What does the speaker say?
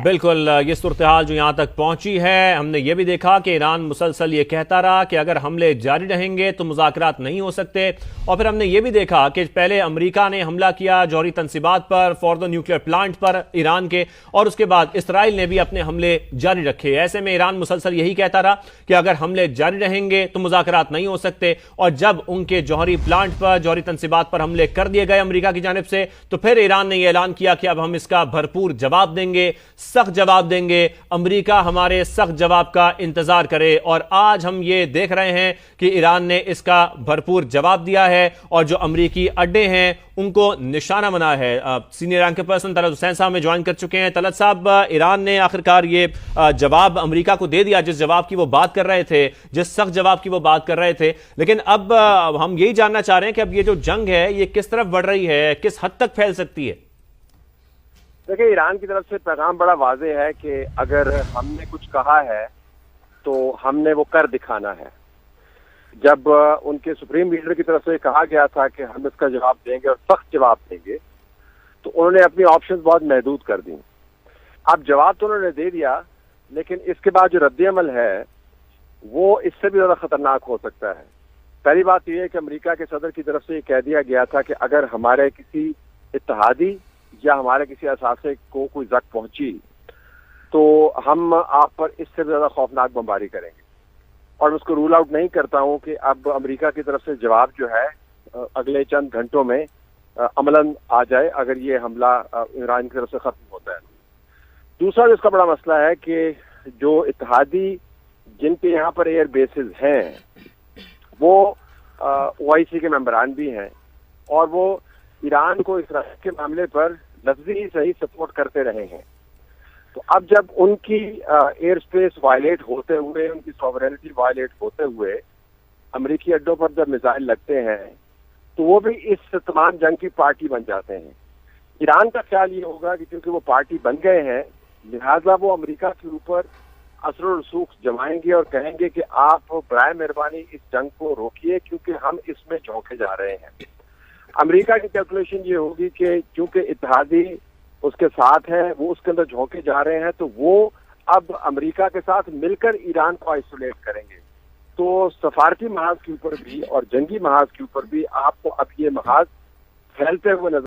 बिल्कुल, ये सूरत हाल जो यहाँ तक पहुंची है, हमने ये भी देखा कि ईरान मुसलसल ये कहता रहा कि अगर हमले जारी रहेंगे तो मुज़ाकरात नहीं हो सकते। और फिर हमने ये भी देखा कि पहले अमेरिका ने हमला किया जौहरी तंसीबात पर, फॉर्दो न्यूक्लियर प्लांट पर ईरान के, और उसके बाद इसराइल ने भी अपने हमले जारी रखे। ऐसे में ईरान मुसलसल यही कहता रहा कि अगर हमले जारी रहेंगे तो मुज़ाकरात नहीं हो सकते। और जब उनके जौहरी प्लांट पर, जौहरी तंसीबात पर हमले कर दिए गए अमेरिका की जानिब से, तो फिर ईरान ने यह ऐलान किया कि अब हम इसका भरपूर जवाब देंगे, सख्त जवाब देंगे। अमेरिका हमारे सख्त जवाब का इंतजार करे। और आज हम ये देख रहे हैं कि ईरान ने इसका भरपूर जवाब दिया है और जो अमेरिकी अड्डे हैं उनको निशाना बना है। Senior rank person Talat Hussain साहब में ज्वाइन कर चुके हैं। तलत साहब, ईरान ने आखिरकार ये जवाब अमेरिका को दे दिया, जिस जवाब की वो बात कर रहे थे, जिस सख्त जवाब की वो बात कर रहे थे। लेकिन अब हम यही जानना चाह रहे हैं कि अब ये जो जंग है ये किस तरफ बढ़ रही है, किस हद तक फैल सकती है? देखिए, ईरान की तरफ से पैगाम बड़ा वाज़े है कि अगर हमने कुछ कहा है तो हमने वो कर दिखाना है। जब उनके सुप्रीम लीडर की तरफ से कहा गया था कि हम इसका जवाब देंगे और सख्त जवाब देंगे, तो उन्होंने अपनी ऑप्शंस बहुत महदूद कर दी। अब जवाब तो उन्होंने दे दिया, लेकिन इसके बाद जो रद्द-ए-अमल है वो इससे भी ज़्यादा खतरनाक हो सकता है। पहली बात यह है कि अमेरिका के सदर की तरफ से ये कह दिया गया था कि अगर हमारे किसी इत्तेहादी या हमारे किसी असासे को कोई जख्म पहुंची तो हम आप पर इससे ज्यादा खौफनाक बमबारी करेंगे। और मैं उसको रूल आउट नहीं करता हूं कि अब अमेरिका की तरफ से जवाब जो है अगले चंद घंटों में अमलन आ जाए, अगर ये हमला ईरान की तरफ से खत्म होता है। दूसरा जो इसका बड़ा मसला है कि जो इत्तेहादी जिनके यहाँ पर एयर बेसिस हैं वो OIC के मेंबरान भी हैं और वो ईरान को इसराइल के मामले पर लफ्जी ही सही सपोर्ट करते रहे हैं। तो अब जब उनकी एयर स्पेस वायलेट होते हुए, उनकी सॉवरेनिटी वायलेट होते हुए अमेरिकी अड्डों पर जब मिसाइल लगते हैं तो वो भी इस तमाम जंग की पार्टी बन जाते हैं। ईरान का ख्याल ये होगा कि क्योंकि वो पार्टी बन गए हैं, लिहाजा वो अमेरिका के ऊपर असर और रसूख जमाएंगे और कहेंगे कि आप बराए मेहरबानी इस जंग को रोकिए क्योंकि हम इसमें झोंके जा रहे हैं। अमेरिका की कैलकुलेशन ये होगी कि क्योंकि इत्तेहादी उसके साथ है, वो उसके अंदर झोंके जा रहे हैं, तो वो अब अमेरिका के साथ मिलकर ईरान को आइसोलेट करेंगे। तो सफारती महाज के ऊपर भी और जंगी महाज के ऊपर भी आपको अब ये महाज फैलते हुए नजर